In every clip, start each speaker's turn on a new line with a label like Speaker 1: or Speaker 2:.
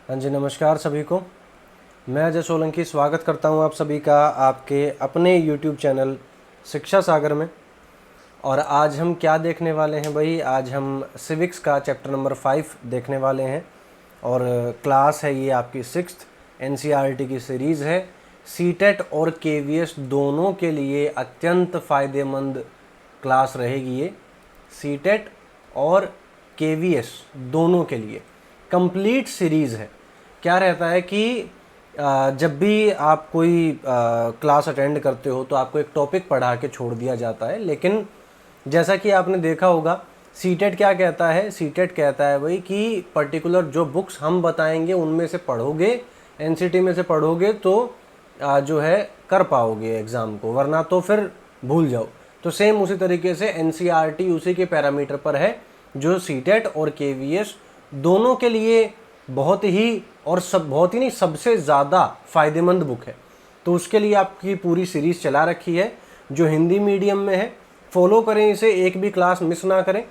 Speaker 1: हाँ जी, नमस्कार सभी को। मैं अजय सोलंकी स्वागत करता हूँ आप सभी का आपके अपने YouTube चैनल शिक्षा सागर में। और आज हम क्या देखने वाले हैं भाई? आज हम सिविक्स का चैप्टर नंबर 5 देखने वाले हैं। और क्लास है ये आपकी 6th NCERT की सीरीज़ है। सीटेट और KVS दोनों के लिए अत्यंत फ़ायदेमंद क्लास रहेगी ये। सीटेट और KVS दोनों के लिए कंप्लीट सीरीज़ है। क्या रहता है कि जब भी आप कोई क्लास अटेंड करते हो तो आपको एक टॉपिक पढ़ा के छोड़ दिया जाता है, लेकिन जैसा कि आपने देखा होगा सीटेट क्या कहता है? सीटेट कहता है भाई कि पर्टिकुलर जो बुक्स हम बताएंगे उनमें से पढ़ोगे, एनसीटी में से पढ़ोगे तो जो है कर पाओगे एग्ज़ाम को, वरना तो फिर भूल जाओ। तो सेम उसी तरीके से एनसीईआरटी उसी के पैरामीटर पर है, जो सीटेट और केवीएस दोनों के लिए बहुत ही बहुत ही नहीं, सबसे ज़्यादा फ़ायदेमंद बुक है। तो उसके लिए आपकी पूरी सीरीज़ चला रखी है जो हिंदी मीडियम में है। फॉलो करें इसे, एक भी क्लास मिस ना करें।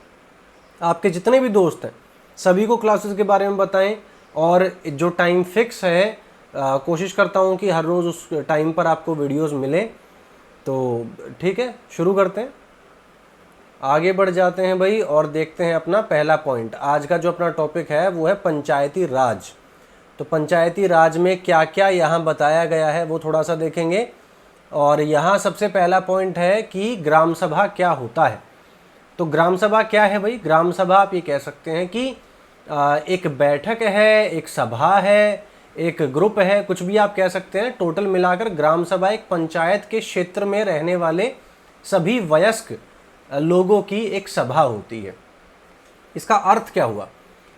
Speaker 1: आपके जितने भी दोस्त हैं सभी को क्लासेस के बारे में बताएं, और जो टाइम फिक्स है कोशिश करता हूं कि हर रोज़ उस टाइम पर आपको वीडियोस मिलें। तो ठीक है, शुरू करते हैं, आगे बढ़ जाते हैं भाई और देखते हैं अपना पहला पॉइंट। आज का जो अपना टॉपिक है वो है पंचायती राज। तो पंचायती राज में क्या क्या यहाँ बताया गया है वो थोड़ा सा देखेंगे। और यहाँ सबसे पहला पॉइंट है कि ग्राम सभा क्या होता है। तो ग्राम सभा क्या है भाई? ग्राम सभा आप ये कह सकते हैं कि एक बैठक है, एक सभा है, एक ग्रुप है, कुछ भी आप कह सकते हैं। टोटल मिलाकर ग्राम सभा एक पंचायत के क्षेत्र में रहने वाले सभी वयस्क लोगों की एक सभा होती है। इसका अर्थ क्या हुआ?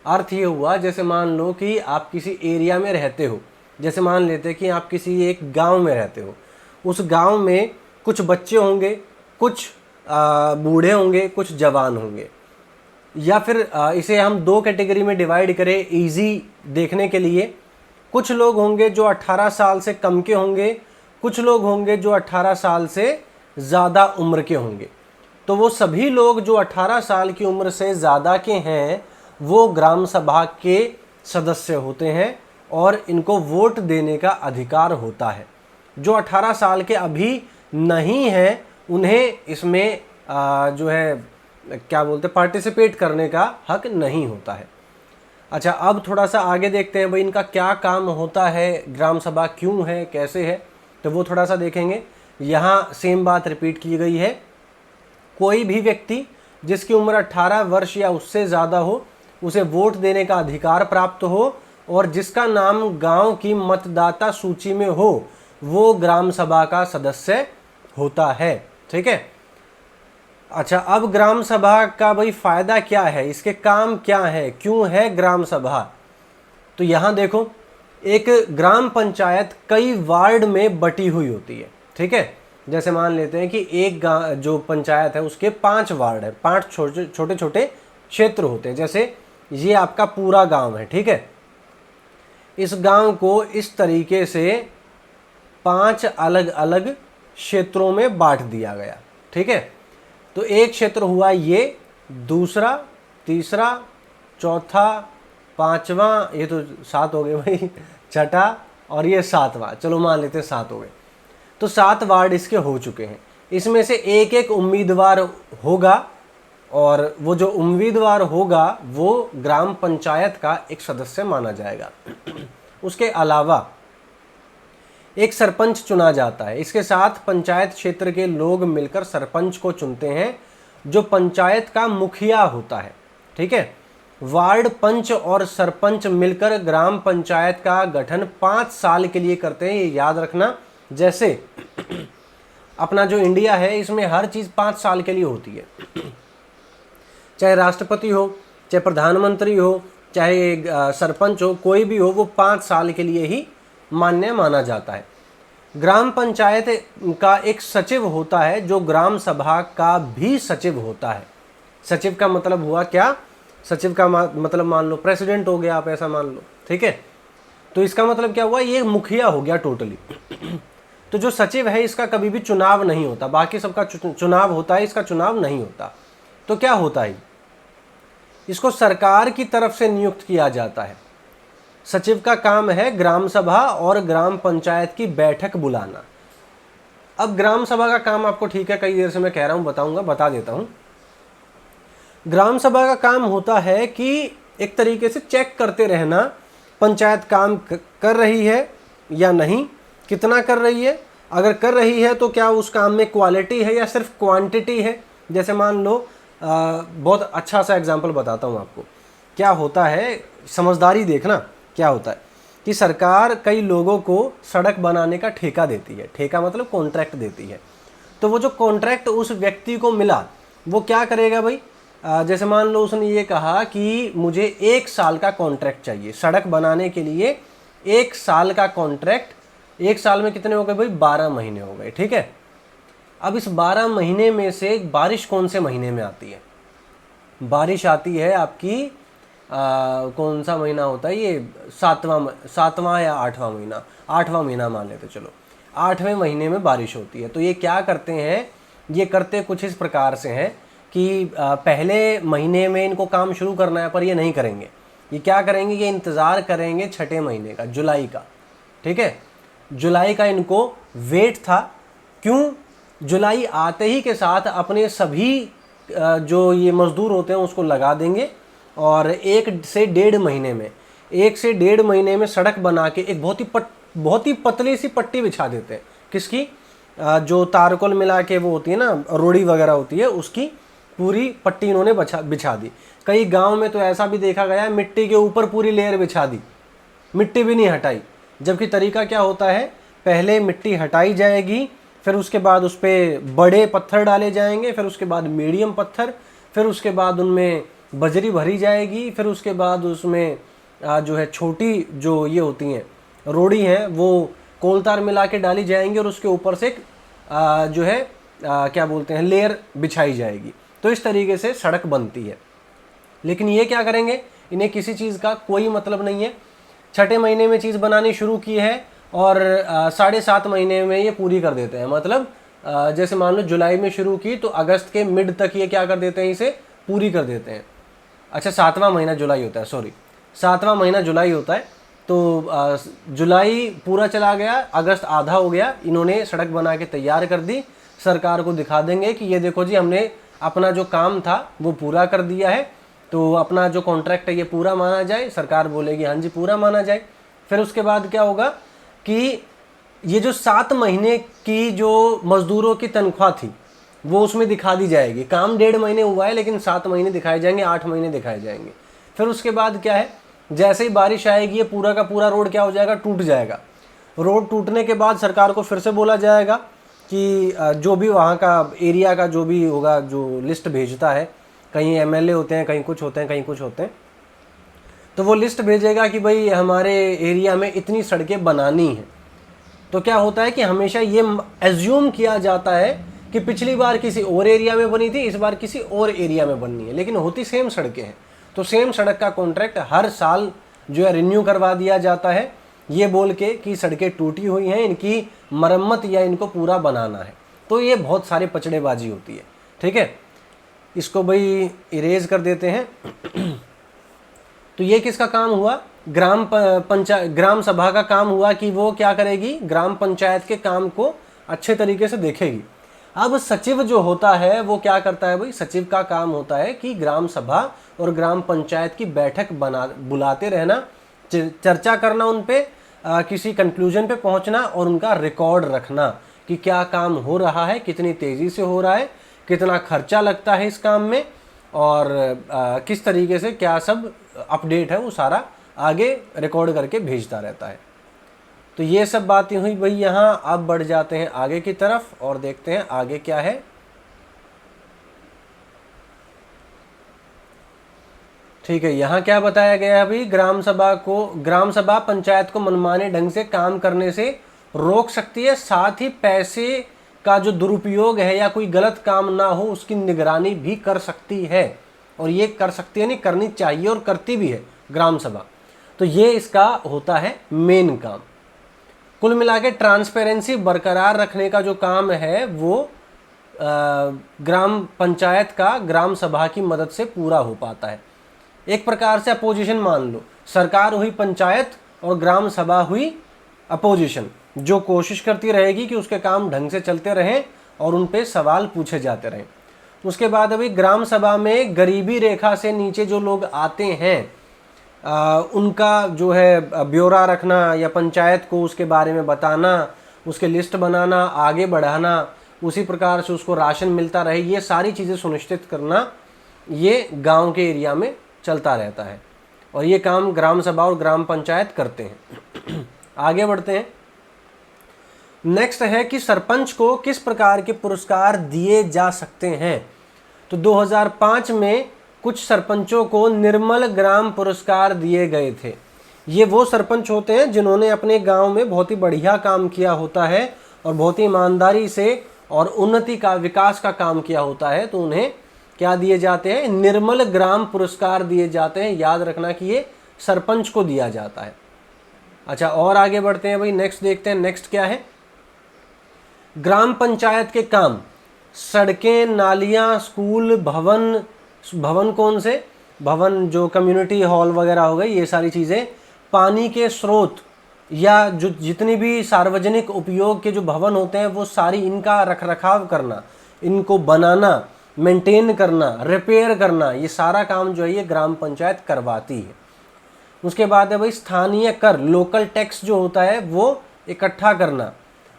Speaker 1: अर्थ ये हुआ, जैसे मान लो कि आप किसी एरिया में रहते हो, जैसे मान लेते हैं कि आप किसी एक गांव में रहते हो। उस गांव में कुछ बच्चे होंगे, कुछ बूढ़े होंगे, कुछ जवान होंगे। या फिर इसे हम दो कैटेगरी में डिवाइड करें इजी देखने के लिए। कुछ लोग होंगे जो 18 साल से कम के होंगे, कुछ लोग होंगे जो 18 साल से ज़्यादा उम्र के होंगे। तो वो सभी लोग जो 18 साल की उम्र से ज़्यादा के हैं वो ग्राम सभा के सदस्य होते हैं और इनको वोट देने का अधिकार होता है। जो 18 साल के अभी नहीं हैं उन्हें इसमें जो है क्या बोलते, पार्टिसिपेट करने का हक नहीं होता है। अच्छा, अब थोड़ा सा आगे देखते हैं भाई इनका क्या काम होता है, ग्राम सभा क्यों है, कैसे है, तो वो थोड़ा सा देखेंगे। यहाँ सेम बात रिपीट की गई है। कोई भी व्यक्ति जिसकी उम्र 18 वर्ष या उससे ज़्यादा हो उसे वोट देने का अधिकार प्राप्त हो, और जिसका नाम गांव की मतदाता सूची में हो वो ग्राम सभा का सदस्य होता है। ठीक है। अच्छा, अब ग्राम सभा का भाई फायदा क्या है, इसके काम क्या है, क्यों है ग्राम सभा? तो यहाँ देखो, एक ग्राम पंचायत कई वार्ड में बटी हुई होती है। ठीक है। जैसे मान लेते हैं कि एक जो पंचायत है उसके 5 वार्ड है, 5 छोटे छोटे क्षेत्र होते हैं। जैसे ये आपका पूरा गांव है, ठीक है। इस गांव को इस तरीके से 5 अलग अलग क्षेत्रों में बांट दिया गया। ठीक है। तो एक क्षेत्र हुआ ये, दूसरा, तीसरा, चौथा, पांचवा, ये तो 7 हो गए भाई, छठा और ये 7वां, चलो मान लेते हैं 7 हो गए। तो 7 वार्ड इसके हो चुके हैं। इसमें से एक एक उम्मीदवार होगा, और वो जो उम्मीदवार होगा वो ग्राम पंचायत का एक सदस्य माना जाएगा। उसके अलावा एक सरपंच चुना जाता है। इसके साथ पंचायत क्षेत्र के लोग मिलकर सरपंच को चुनते हैं जो पंचायत का मुखिया होता है। ठीक है। वार्ड पंच और सरपंच मिलकर ग्राम पंचायत का गठन 5 साल के लिए करते हैं, ये याद रखना। जैसे अपना जो इंडिया है इसमें हर चीज़ 5 साल के लिए होती है, चाहे राष्ट्रपति हो, चाहे प्रधानमंत्री हो, चाहे सरपंच हो, कोई भी हो, वो 5 साल के लिए ही मान्य माना जाता है। ग्राम पंचायत का एक सचिव होता है जो ग्राम सभा का भी सचिव होता है। सचिव का मतलब हुआ क्या? सचिव का मतलब मान लो प्रेसिडेंट हो गया, आप ऐसा मान लो। ठीक है। तो इसका मतलब क्या हुआ? ये मुखिया हो गया टोटली। तो जो सचिव है इसका कभी भी चुनाव नहीं होता, बाकी सबका चुनाव होता है, इसका चुनाव नहीं होता। तो क्या होता है, इसको सरकार की तरफ से नियुक्त किया जाता है। सचिव का काम है ग्राम सभा और ग्राम पंचायत की बैठक बुलाना। अब ग्राम सभा का काम आपको, ठीक है कई देर से मैं कह रहा हूँ, बताऊंगा, बता देता हूँ। ग्राम सभा का काम होता है कि एक तरीके से चेक करते रहना पंचायत काम कर रही है या नहीं, कितना कर रही है, अगर कर रही है तो क्या उस काम में क्वालिटी है या सिर्फ क्वांटिटी है। जैसे मान लो बहुत अच्छा सा एग्जांपल बताता हूँ आपको। क्या होता है, समझदारी देखना, क्या होता है कि सरकार कई लोगों को सड़क बनाने का ठेका देती है। ठेका मतलब कॉन्ट्रैक्ट देती है। तो वो जो कॉन्ट्रैक्ट उस व्यक्ति को मिला वो क्या करेगा भाई, जैसे मान लो उसने ये कहा कि मुझे 1 साल का कॉन्ट्रैक्ट चाहिए सड़क बनाने के लिए, 1 साल का कॉन्ट्रैक्ट। 1 साल में कितने हो गए भाई, 12 महीने हो गए, ठीक है। अब इस 12 महीने में से बारिश कौन से महीने में आती है? बारिश आती है आपकी कौन सा महीना होता है ये, सातवां या 8वां महीना, 8वां महीना मान लेते चलो, 8वें महीने में बारिश होती है। तो ये क्या करते हैं, ये करते कुछ इस प्रकार से हैं कि पहले महीने में इनको काम शुरू करना है, पर ये नहीं करेंगे। ये क्या करेंगे, ये इंतज़ार करेंगे 6ठे महीने का, जुलाई का, ठीक है। जुलाई का इनको वेट था। क्यों? जुलाई आते ही के साथ अपने सभी जो ये मज़दूर होते हैं उसको लगा देंगे और 1 से 1.5 महीने में, 1 से 1.5 महीने में सड़क बना के एक बहुत ही पतली सी पट्टी बिछा देते हैं। किसकी? जो तारकोल मिला के वो होती है ना, रोड़ी वगैरह होती है, उसकी पूरी पट्टी इन्होंने बिछा दी। कई गांव में तो ऐसा भी देखा गया है, मिट्टी के ऊपर पूरी लेयर बिछा दी, मिट्टी भी नहीं हटाई। जबकि तरीका क्या होता है, पहले मिट्टी हटाई जाएगी, फिर उसके बाद उस पर बड़े पत्थर डाले जाएंगे, फिर उसके बाद मीडियम पत्थर, फिर उसके बाद उनमें बजरी भरी जाएगी, फिर उसके बाद उसमें जो है छोटी जो ये होती हैं रोड़ी हैं वो कोलतार मिला के डाली जाएंगी और उसके ऊपर से जो है क्या बोलते हैं लेयर बिछाई जाएगी। तो इस तरीके से सड़क बनती है। लेकिन ये क्या करेंगे, इन्हें किसी चीज़ का कोई मतलब नहीं है। 6ठे महीने में चीज़ बनानी शुरू की है और 7.5 महीने में ये पूरी कर देते हैं। मतलब जैसे मान लो जुलाई में शुरू की तो अगस्त के मिड तक ये क्या कर देते हैं, इसे पूरी कर देते हैं। अच्छा 7वां महीना जुलाई होता है, सॉरी 7वां महीना जुलाई होता है। तो जुलाई पूरा चला गया, अगस्त आधा हो गया, इन्होंने सड़क बना के तैयार कर दी। सरकार को दिखा देंगे कि ये देखो जी हमने अपना जो काम था वो पूरा कर दिया है, तो अपना जो कॉन्ट्रैक्ट है ये पूरा माना जाए। सरकार बोलेगी हाँ जी पूरा माना जाए। फिर उसके बाद क्या होगा कि ये जो 7 महीने की जो मजदूरों की तनख्वाह थी वो उसमें दिखा दी जाएगी। काम 1.5 महीने हुआ है लेकिन 7 महीने दिखाए जाएंगे, 8 महीने दिखाए जाएंगे। फिर उसके बाद क्या है, जैसे ही बारिश आएगी ये पूरा का पूरा रोड क्या हो जाएगा, टूट जाएगा। रोड टूटने के बाद सरकार को फिर से बोला जाएगा कि जो भी वहाँ का एरिया का जो भी होगा, जो लिस्ट भेजता है, कहीं एमएलए होते हैं, कहीं कुछ होते हैं, कहीं कुछ होते हैं, तो वो लिस्ट भेजेगा कि भाई हमारे एरिया में इतनी सड़कें बनानी हैं। तो क्या होता है कि हमेशा ये एज्यूम किया जाता है कि पिछली बार किसी और एरिया में बनी थी, इस बार किसी और एरिया में बननी है, लेकिन होती सेम सड़कें हैं। तो सेम सड़क का कॉन्ट्रैक्ट हर साल जो है रिन्यू करवा दिया जाता है, ये बोल के कि सड़कें टूटी हुई हैं, इनकी मरम्मत या इनको पूरा बनाना है। तो ये बहुत सारी पचड़ेबाजी होती है, ठीक है। इसको भाई इरेज कर देते हैं। तो ये किसका काम हुआ, ग्राम सभा का काम हुआ कि वो क्या करेगी, ग्राम पंचायत के काम को अच्छे तरीके से देखेगी। अब सचिव जो होता है वो क्या करता है भाई, सचिव का काम होता है कि ग्राम सभा और ग्राम पंचायत की बैठक बुलाते रहना, चर्चा करना, उन पे किसी कंक्लूजन पे पहुंचना और उनका रिकॉर्ड रखना कि क्या काम हो रहा है, कितनी तेज़ी से हो रहा है, कितना खर्चा लगता है इस काम में और किस तरीके से क्या सब अपडेट है वो सारा आगे रिकॉर्ड करके भेजता रहता है। तो ये सब बातें हुई भाई यहाँ। अब बढ़ जाते हैं आगे की तरफ और देखते हैं आगे क्या है। ठीक है, यहाँ क्या बताया गया है भाई, ग्राम सभा पंचायत को मनमाने ढंग से काम करने से रोक सकती है, साथ ही पैसे का जो दुरुपयोग है या कोई गलत काम ना हो उसकी निगरानी भी कर सकती है। और ये कर सकती है नहीं, करनी चाहिए और करती भी है ग्राम सभा। तो ये इसका होता है मेन काम। कुल मिला के ट्रांसपेरेंसी बरकरार रखने का जो काम है वो ग्राम पंचायत का ग्राम सभा की मदद से पूरा हो पाता है। एक प्रकार से अपोजिशन मान लो सरकार हुई पंचायत और ग्राम सभा हुई अपोजिशन, जो कोशिश करती रहेगी कि उसके काम ढंग से चलते रहें और उन पे सवाल पूछे जाते रहें। उसके बाद अभी ग्राम सभा में गरीबी रेखा से नीचे जो लोग आते हैं उनका जो है ब्यौरा रखना या पंचायत को उसके बारे में बताना, उसके लिस्ट बनाना, आगे बढ़ाना, उसी प्रकार से उसको राशन मिलता रहे, ये सारी चीज़ें सुनिश्चित करना ये गांव के एरिया में चलता रहता है और ये काम ग्राम सभा और ग्राम पंचायत करते हैं। आगे बढ़ते हैं। नेक्स्ट है कि सरपंच को किस प्रकार के पुरस्कार दिए जा सकते हैं। तो 2005 में कुछ सरपंचों को निर्मल ग्राम पुरस्कार दिए गए थे। ये वो सरपंच होते हैं जिन्होंने अपने गांव में बहुत ही बढ़िया काम किया होता है और बहुत ही ईमानदारी से और उन्नति का, विकास का काम किया होता है, तो उन्हें क्या दिए जाते हैं, निर्मल ग्राम पुरस्कार दिए जाते हैं। याद रखना कि ये सरपंच को दिया जाता है। अच्छा, और आगे बढ़ते हैं भाई, नेक्स्ट देखते हैं। नेक्स्ट क्या है, ग्राम पंचायत के काम, सड़कें, नालियां, स्कूल, भवन। भवन कौन से? भवन जो कम्युनिटी हॉल वगैरह हो गए, ये सारी चीज़ें। पानी के स्रोत या जो जितनी भी सार्वजनिक उपयोग के जो भवन होते हैं वो सारी, इनका रखरखाव करना, इनको बनाना, मेंटेन करना, रिपेयर करना, ये सारा काम जो है ये ग्राम पंचायत करवाती है। उसके बाद है भाई स्थानीय कर, लोकल टैक्स जो होता है वो इकट्ठा करना,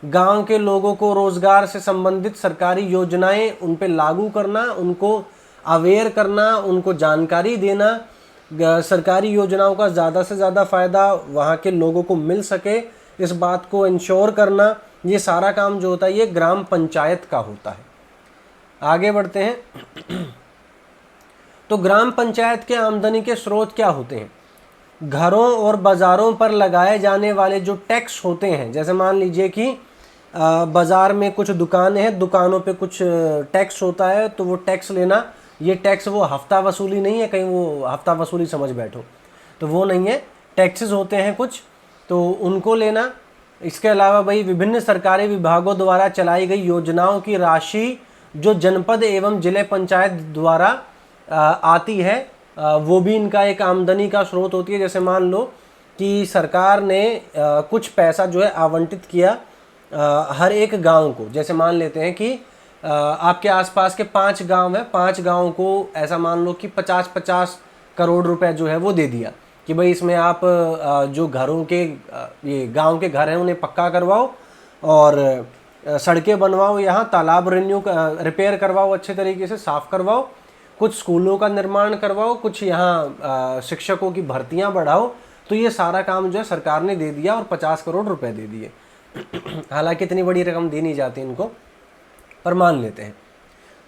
Speaker 1: गांव के लोगों को रोजगार से संबंधित सरकारी योजनाएं उन पे लागू करना, उनको अवेयर करना, उनको जानकारी देना, सरकारी योजनाओं का ज़्यादा से ज़्यादा फ़ायदा वहाँ के लोगों को मिल सके, इस बात को इंश्योर करना, ये सारा काम जो होता है ये ग्राम पंचायत का होता है। आगे बढ़ते हैं। तो ग्राम पंचायत के आमदनी के स्रोत क्या होते हैं? घरों और बाज़ारों पर लगाए जाने वाले जो टैक्स होते हैं, जैसे मान लीजिए कि बाज़ार में कुछ दुकानें हैं, दुकानों पे कुछ टैक्स होता है, तो वो टैक्स लेना, ये टैक्स वो हफ्ता वसूली नहीं है, कहीं वो हफ्ता वसूली समझ बैठो, तो वो नहीं है, टैक्सेस होते हैं कुछ, तो उनको लेना। इसके अलावा भाई विभिन्न सरकारी विभागों द्वारा चलाई गई योजनाओं की राशि जो जनपद एवं जिले पंचायत द्वारा आती है, वो भी इनका एक आमदनी का स्रोत होती है। जैसे मान लो कि सरकार ने कुछ पैसा जो है आवंटित किया हर एक गांव को, जैसे मान लेते हैं कि आपके आसपास के 5 गांव हैं, 5 गांव को ऐसा मान लो कि 50-50 करोड़ रुपए जो है वो दे दिया कि भाई इसमें आप जो घरों के ये गांव के घर हैं उन्हें पक्का करवाओ और सड़कें बनवाओ, यहाँ तालाब रिपेयर करवाओ, अच्छे तरीके से साफ़ करवाओ, कुछ स्कूलों का निर्माण करवाओ, कुछ यहाँ शिक्षकों की भर्तियाँ बढ़ाओ। तो ये सारा काम जो है सरकार ने दे दिया और 50 करोड़ रुपए दे दिए। हालांकि इतनी बड़ी रकम दी नहीं जाती इनको, पर मान लेते हैं।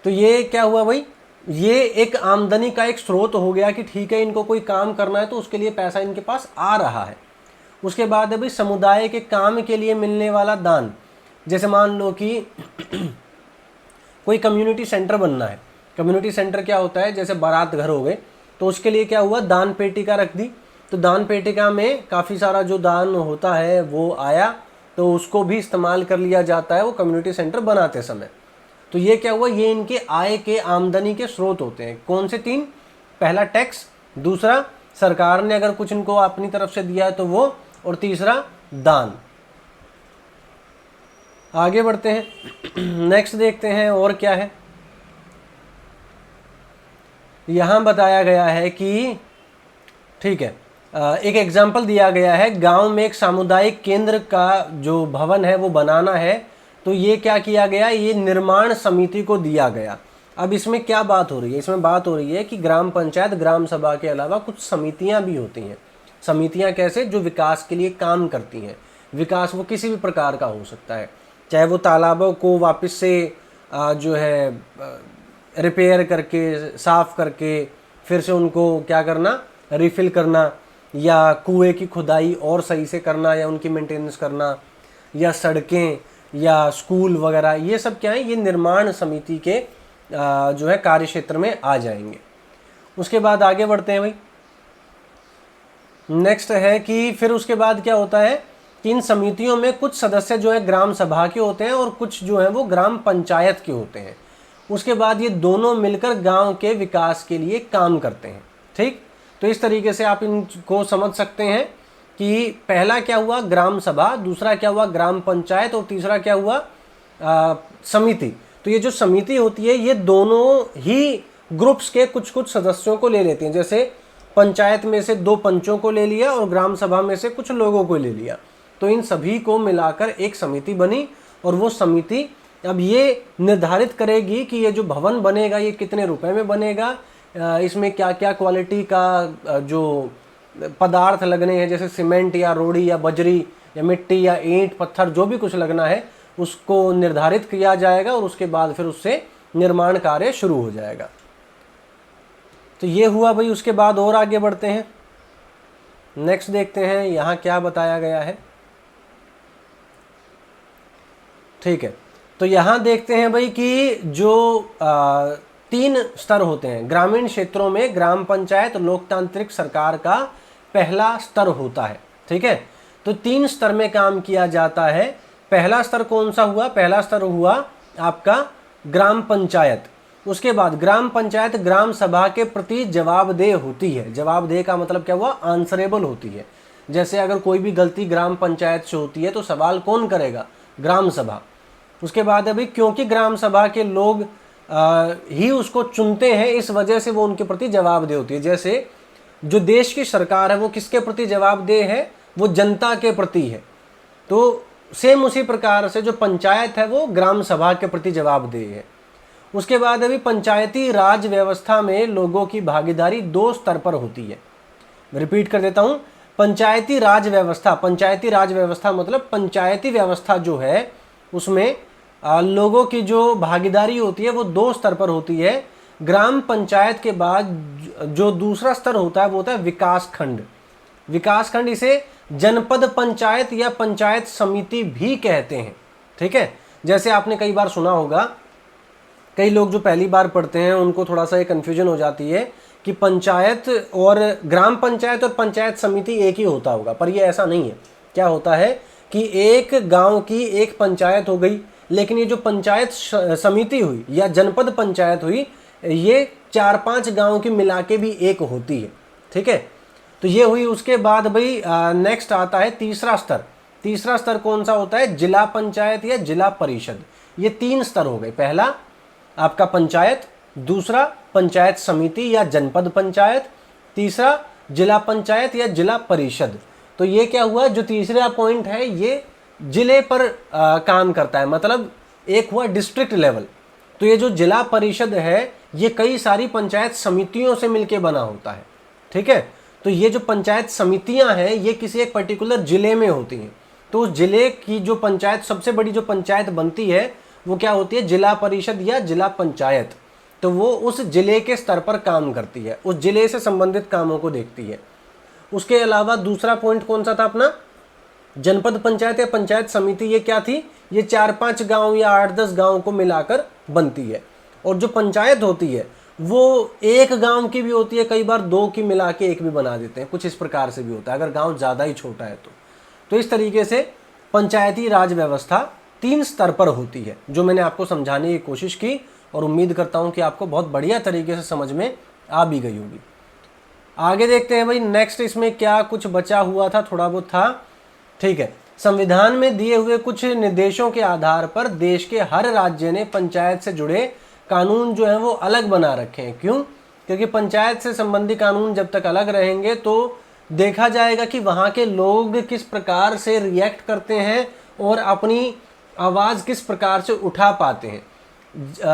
Speaker 1: तो ये क्या हुआ भाई, ये एक आमदनी का एक स्रोत हो गया कि ठीक है इनको कोई काम करना है तो उसके लिए पैसा इनके पास आ रहा है। उसके बाद है भाई समुदाय के काम के लिए मिलने वाला दान। जैसे मान लो कि कोई कम्युनिटी सेंटर बनना है, कम्युनिटी सेंटर क्या होता है, जैसे बारात घर हो गए, तो उसके लिए क्या हुआ, दान पेटिका रख दी, तो दान पेटिका में काफ़ी सारा जो दान होता है वो आया, तो उसको भी इस्तेमाल कर लिया जाता है वो कम्युनिटी सेंटर बनाते समय। तो ये क्या हुआ, ये इनके आय के, आमदनी के स्रोत होते हैं। कौन से 3? पहला टैक्स, दूसरा सरकार ने अगर कुछ इनको अपनी तरफ से दिया है तो वो, और तीसरा दान। आगे बढ़ते हैं। नेक्स्ट देखते हैं और क्या है। यहाँ बताया गया है कि ठीक है, एक एग्जाम्पल दिया गया है, गांव में एक सामुदायिक केंद्र का जो भवन है वो बनाना है, तो ये क्या किया गया, ये निर्माण समिति को दिया गया। अब इसमें क्या बात हो रही है, इसमें बात हो रही है कि ग्राम पंचायत, ग्राम सभा के अलावा कुछ समितियां भी होती हैं। समितियां कैसे, जो विकास के लिए काम करती हैं। विकास वो किसी भी प्रकार का हो सकता है, चाहे वो तालाबों को वापस से जो है रिपेयर करके, साफ़ करके, फिर से उनको क्या करना, रिफ़िल करना, या कुएं की खुदाई और सही से करना, या उनकी मेंटेनेंस करना, या सड़कें या स्कूल वगैरह, ये सब क्या है, ये निर्माण समिति के जो है कार्य क्षेत्र में आ जाएंगे। उसके बाद आगे बढ़ते हैं भाई। नेक्स्ट है कि फिर उसके बाद क्या होता है कि इन समितियों में कुछ सदस्य जो है ग्राम सभा के होते हैं और कुछ जो है वो ग्राम पंचायत के होते हैं। उसके बाद ये दोनों मिलकर गांव के विकास के लिए काम करते हैं। ठीक, तो इस तरीके से आप इनको समझ सकते हैं कि पहला क्या हुआ ग्राम सभा, दूसरा क्या हुआ ग्राम पंचायत, और तीसरा क्या हुआ समिति। तो ये जो समिति होती है ये दोनों ही ग्रुप्स के कुछ कुछ सदस्यों को ले लेती हैं। जैसे पंचायत में से 2 पंचों को ले लिया और ग्राम सभा में से कुछ लोगों को ले लिया, तो इन सभी को मिलाकर एक समिति बनी। और वो समिति अब ये निर्धारित करेगी कि ये जो भवन बनेगा ये कितने रुपए में बनेगा, इसमें क्या क्या क्वालिटी का जो पदार्थ लगने हैं, जैसे सीमेंट या रोड़ी या बजरी या मिट्टी या ईंट पत्थर जो भी कुछ लगना है उसको निर्धारित किया जाएगा, और उसके बाद फिर उससे निर्माण कार्य शुरू हो जाएगा। तो ये हुआ भाई। उसके बाद और आगे बढ़ते हैं, नेक्स्ट देखते हैं यहाँ क्या बताया गया है। ठीक है, तो यहाँ देखते हैं भाई कि जो 3 स्तर होते हैं ग्रामीण क्षेत्रों में, ग्राम पंचायत लोकतांत्रिक सरकार का पहला स्तर होता है। ठीक है, तो 3 स्तर में काम किया जाता है। पहला स्तर कौन सा हुआ, पहला स्तर हुआ आपका ग्राम पंचायत। उसके बाद ग्राम पंचायत ग्राम सभा के प्रति जवाबदेह होती है। जवाबदेह का मतलब क्या हुआ, आंसरेबल होती है। जैसे अगर कोई भी गलती ग्राम पंचायत से होती है तो सवाल कौन करेगा, ग्राम सभा। उसके बाद अभी क्योंकि ग्राम सभा के लोग ही उसको चुनते हैं, इस वजह से वो उनके प्रति जवाबदेह होती है। जैसे जो देश की सरकार है वो किसके प्रति जवाबदेह है, वो जनता के प्रति है। तो सेम उसी प्रकार से जो पंचायत है वो ग्राम सभा के प्रति जवाबदेह है। उसके बाद अभी पंचायती राज व्यवस्था में लोगों की भागीदारी 2 स्तर पर होती है। रिपीट कर देता हूं, पंचायती राज व्यवस्था, पंचायती राज व्यवस्था मतलब पंचायती व्यवस्था जो है उसमें लोगों की जो भागीदारी होती है वो 2 स्तर पर होती है। ग्राम पंचायत के बाद जो दूसरा स्तर होता है वो होता है विकास खंड। विकास खंड इसे जनपद पंचायत या पंचायत समिति भी कहते हैं। ठीक है, जैसे आपने कई बार सुना होगा, कई लोग जो पहली बार पढ़ते हैं उनको थोड़ा सा ये कन्फ्यूजन हो जाती है कि पंचायत और ग्राम पंचायत और पंचायत समिति एक ही होता होगा, पर ये ऐसा नहीं है। क्या होता है कि एक गांव की एक पंचायत हो गई, लेकिन ये जो पंचायत समिति हुई या जनपद पंचायत हुई ये 4-5 गांव की मिला के भी एक होती है। ठीक है, तो ये हुई। उसके बाद भाई नेक्स्ट आता है तीसरा स्तर। तीसरा स्तर कौन सा होता है, जिला पंचायत या जिला परिषद। ये 3 स्तर हो गए, पहला आपका पंचायत, दूसरा पंचायत समिति या जनपद पंचायत, तीसरा जिला पंचायत या जिला परिषद। तो ये क्या हुआ, जो तीसरा पॉइंट है ये जिले पर काम करता है, मतलब एक हुआ डिस्ट्रिक्ट लेवल। तो ये जो जिला परिषद है ये कई सारी पंचायत समितियों से मिलकर बना होता है। ठीक है, तो ये जो पंचायत समितियां हैं ये किसी एक पर्टिकुलर जिले में होती हैं। तो उस जिले की जो पंचायत, सबसे बड़ी जो पंचायत बनती है वो क्या होती है, जिला परिषद या जिला पंचायत। तो वो उस जिले के स्तर पर काम करती है, उस जिले से संबंधित कामों को देखती है। उसके अलावा दूसरा पॉइंट कौन सा था अपना, जनपद पंचायत या पंचायत समिति। ये क्या थी, ये 4-5 गांव या 8-10 गांव को मिलाकर बनती है। और जो पंचायत होती है वो एक गांव की भी होती है, कई बार 2 की मिला के एक भी बना देते हैं, कुछ इस प्रकार से भी होता है अगर गांव ज़्यादा ही छोटा है तो इस तरीके से पंचायती राज व्यवस्था 3 स्तर पर होती है, जो मैंने आपको समझाने की कोशिश की, और उम्मीद करता हूं कि आपको बहुत बढ़िया तरीके से समझ में आ भी गई होगी। आगे देखते हैं भाई नेक्स्ट, इसमें क्या कुछ बचा हुआ था, थोड़ा बहुत था। ठीक है, संविधान में दिए हुए कुछ निर्देशों के आधार पर देश के हर राज्य ने पंचायत से जुड़े कानून जो है वो अलग बना रखे हैं। क्यों, क्योंकि पंचायत से संबंधित कानून जब तक अलग रहेंगे तो देखा जाएगा कि वहाँ के लोग किस प्रकार से रिएक्ट करते हैं और अपनी आवाज़ किस प्रकार से उठा पाते हैं।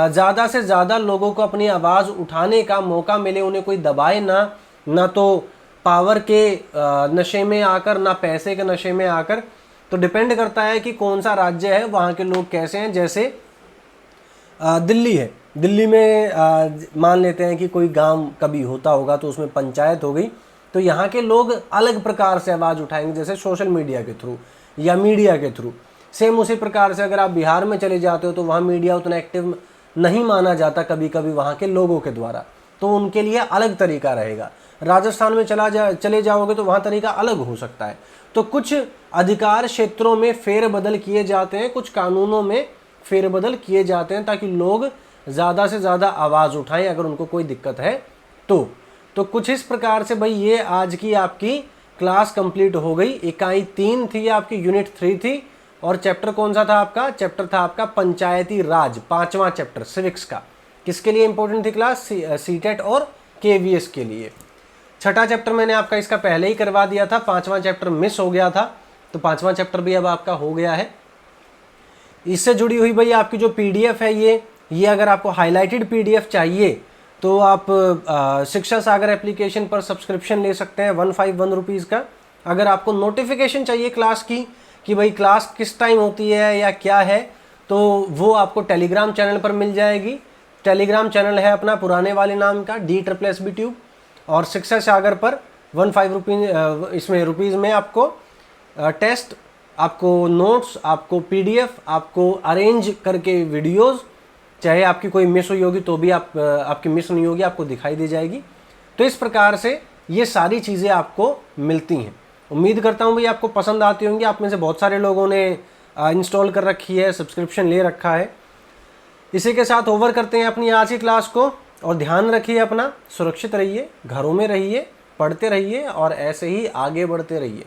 Speaker 1: ज़्यादा से ज़्यादा लोगों को अपनी आवाज़ उठाने का मौका मिले, उन्हें कोई दबाए ना तो पावर के नशे में आकर, ना पैसे के नशे में आकर। तो डिपेंड करता है कि कौन सा राज्य है, वहाँ के लोग कैसे हैं। जैसे दिल्ली है, दिल्ली में मान लेते हैं कि कोई गांव कभी होता होगा तो उसमें पंचायत हो गई, तो यहाँ के लोग अलग प्रकार से आवाज़ उठाएंगे, जैसे सोशल मीडिया के थ्रू या मीडिया के थ्रू। सेम उसी प्रकार से अगर आप बिहार में चले जाते हो तो वहाँ मीडिया उतना एक्टिव नहीं माना जाता कभी कभी वहाँ के लोगों के द्वारा, तो उनके लिए अलग तरीका रहेगा। राजस्थान में चले जाओगे तो वहाँ तरीका अलग हो सकता है। तो कुछ अधिकार क्षेत्रों में फेरबदल किए जाते हैं, कुछ कानूनों में फेरबदल किए जाते हैं ताकि लोग ज़्यादा से ज़्यादा आवाज़ उठाएं अगर उनको कोई दिक्कत है तो। तो कुछ इस प्रकार से भाई ये आज की आपकी क्लास कंप्लीट हो गई। इकाई 3 थी आपकी, यूनिट 3 थी, और चैप्टर कौन सा था आपका? चैप्टर था आपका पंचायती राज, 5वां चैप्टर सिविक्स का। किसके लिए इंपॉर्टेंट थी क्लास? सीटेट और केवीएस के लिए। छठा चैप्टर मैंने आपका इसका पहले ही करवा दिया था, 5वां चैप्टर मिस हो गया था, तो 5वां चैप्टर भी अब आपका हो गया है। इससे जुड़ी हुई भाई आपकी जो पीडीएफ है ये अगर आपको हाईलाइटेड पीडीएफ चाहिए तो आप शिक्षा सागर एप्लीकेशन पर सब्सक्रिप्शन ले सकते हैं 151 रुपीज़ का। अगर आपको नोटिफिकेशन चाहिए क्लास की कि भाई क्लास किस टाइम होती है या क्या है, तो वो आपको टेलीग्राम चैनल पर मिल जाएगी। टेलीग्राम चैनल है अपना पुराने वाले नाम का DSSB ट्यूब, और शिक्षा सागर पर 15 रुपीज़ इसमें रुपीज़ में आपको टेस्ट, आपको नोट्स, आपको पीडीएफ, आपको अरेंज करके वीडियोस, चाहे आपकी कोई मिस हुई होगी तो भी आपकी मिस नहीं होगी, आपको दिखाई दे जाएगी। तो इस प्रकार से ये सारी चीज़ें आपको मिलती हैं। उम्मीद करता हूँ भाई आपको पसंद आती होंगी। आप में से बहुत सारे लोगों ने इंस्टॉल कर रखी है, सब्सक्रिप्शन ले रखा है। इसी के साथ ओवर करते हैं अपनी आज की क्लास को, और ध्यान रखिए अपना, सुरक्षित रहिए, घरों में रहिए, पढ़ते रहिए और ऐसे ही आगे बढ़ते रहिए।